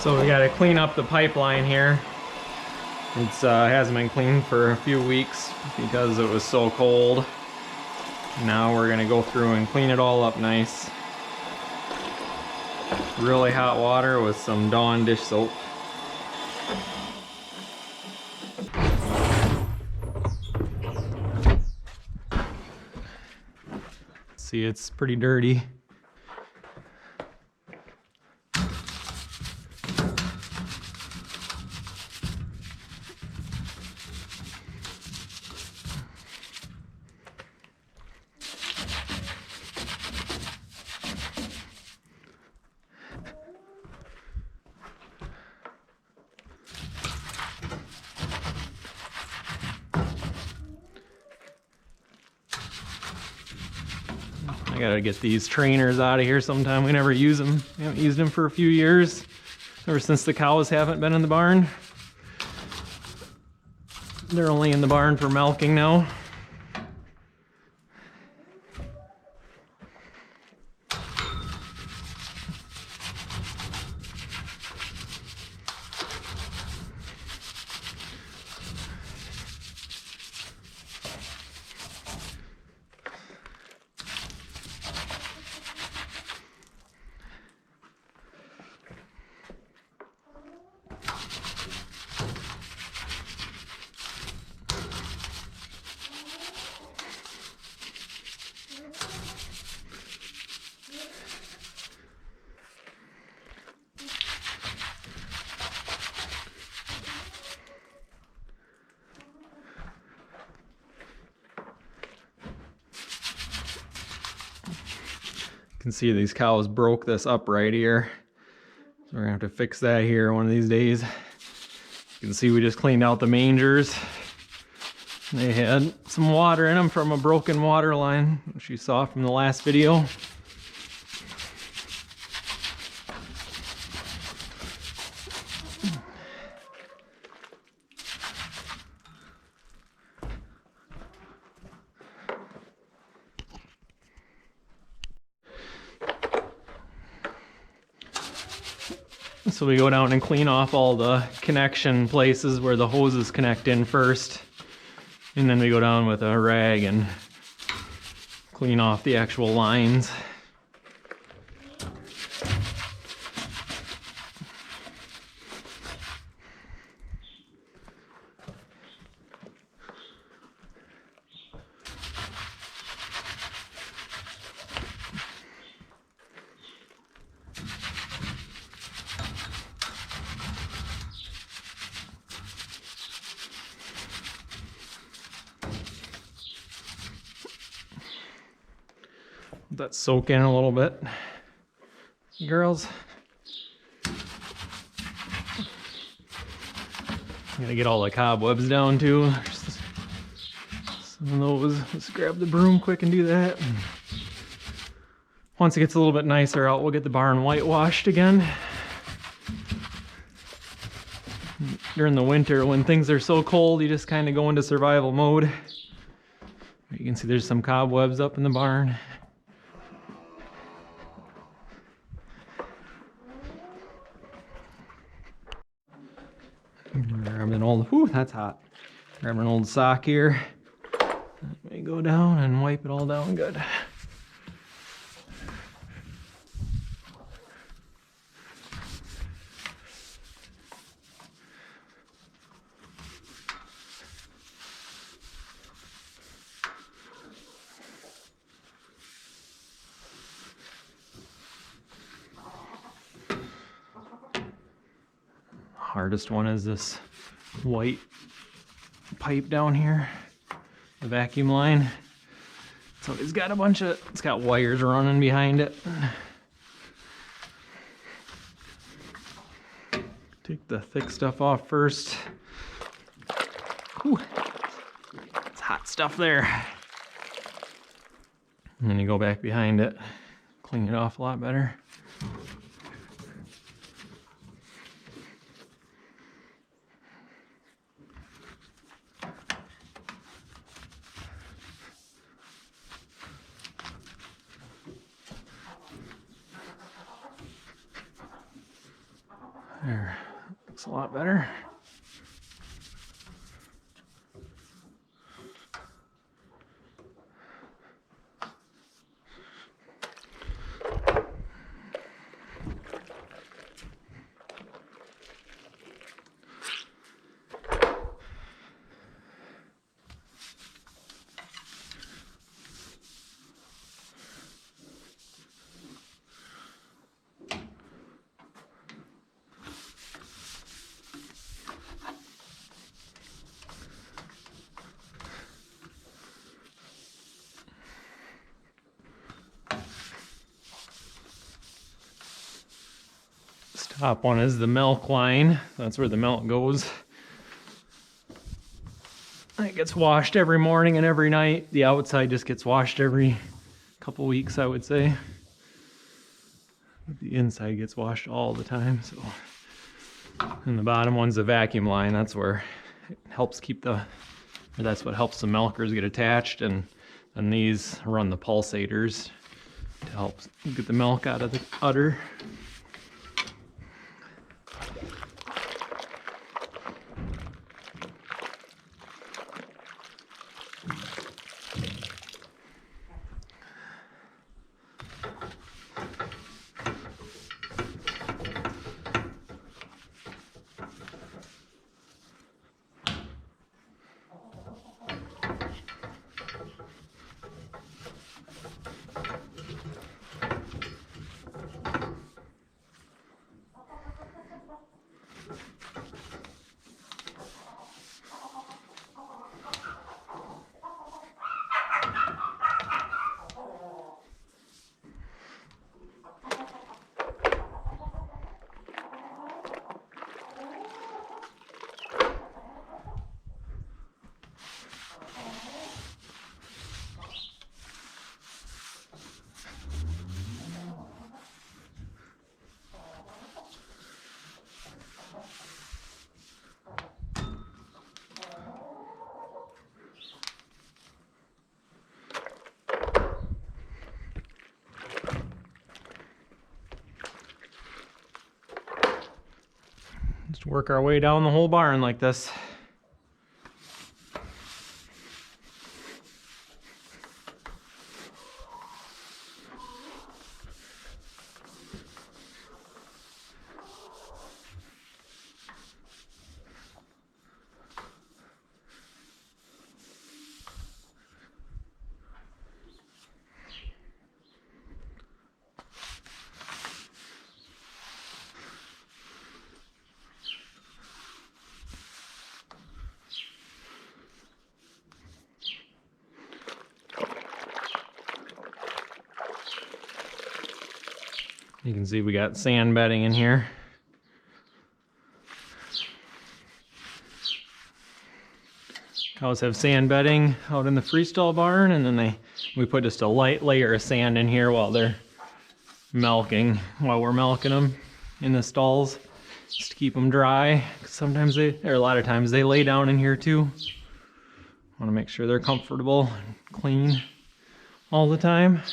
So we got to clean up the pipeline here. It's hasn't been cleaned for a few weeks because it was so cold. Now we're gonna go through and clean it all up nice. Really hot water with some Dawn dish soap. See, it's pretty dirty. I gotta get these trainers out of here sometime. We never use them. We haven't used them for a few years. Ever since the cows haven't been in the barn. They're only in the barn for milking now. You can see these cows broke this upright here. So we're gonna have to fix that here one of these days. You can see we just cleaned out the mangers. They had some water in them from a broken water line, which you saw from the last video. So we go down and clean off all the connection places where the hoses connect in first. And then we go down with a rag and clean off the actual lines. Let that soak in a little bit. Girls. Gotta get all the cobwebs down too. Some of those. Let's grab the broom quick and do that. Once it gets a little bit nicer out, we'll get the barn whitewashed again. During the winter, when things are so cold, you just kind of go into survival mode. You can see there's some cobwebs up in the barn. Grab an old, whew, that's hot. Grab an old sock here. Let me go down and wipe it all down good. Hardest one is this white pipe down here, the vacuum line. So it's got a bunch of, it's got wires running behind it. Take the thick stuff off first. Whew. It's hot stuff there. And then you go back behind it, clean it off a lot better. There, looks a lot better. Top one is the milk line. That's where the milk goes. It gets washed every morning and every night. The outside just gets washed every couple weeks, I would say. The inside gets washed all the time. So, and the bottom one's the vacuum line. That's where it helps keep the, or that's what helps the milkers get attached. And these run the pulsators to help get the milk out of the udder. Just work our way down the whole barn like this. You can see we got sand bedding in here. Cows have sand bedding out in the freestall barn, and then we put just a light layer of sand in here while they're milking, while we're milking them in the stalls, just to keep them dry. Sometimes or a lot of times they lay down in here too. Want to make sure they're comfortable and clean all the time.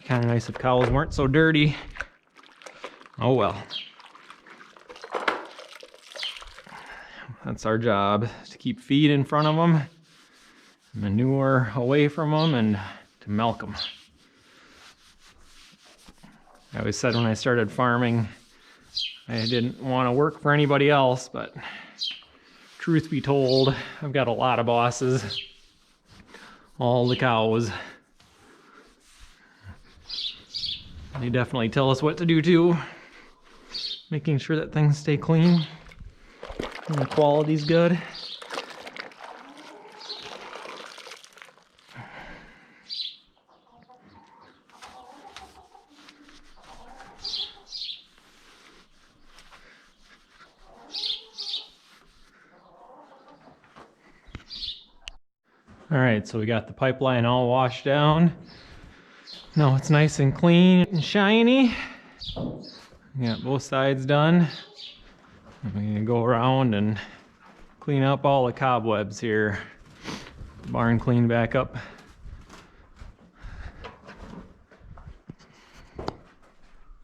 Kind of nice if cows weren't so dirty. Oh well. That's our job, to keep feed in front of them, manure away from them, and to milk them. I always said when I started farming, I didn't want to work for anybody else, but truth be told, I've got a lot of bosses. All the cows. They definitely tell us what to do too. Making sure that things stay clean and the quality's good. All right, so we got the pipeline all washed down. Now it's nice and clean and shiny. We got both sides done. I'm gonna go around and clean up all the cobwebs here. The barn cleaned back up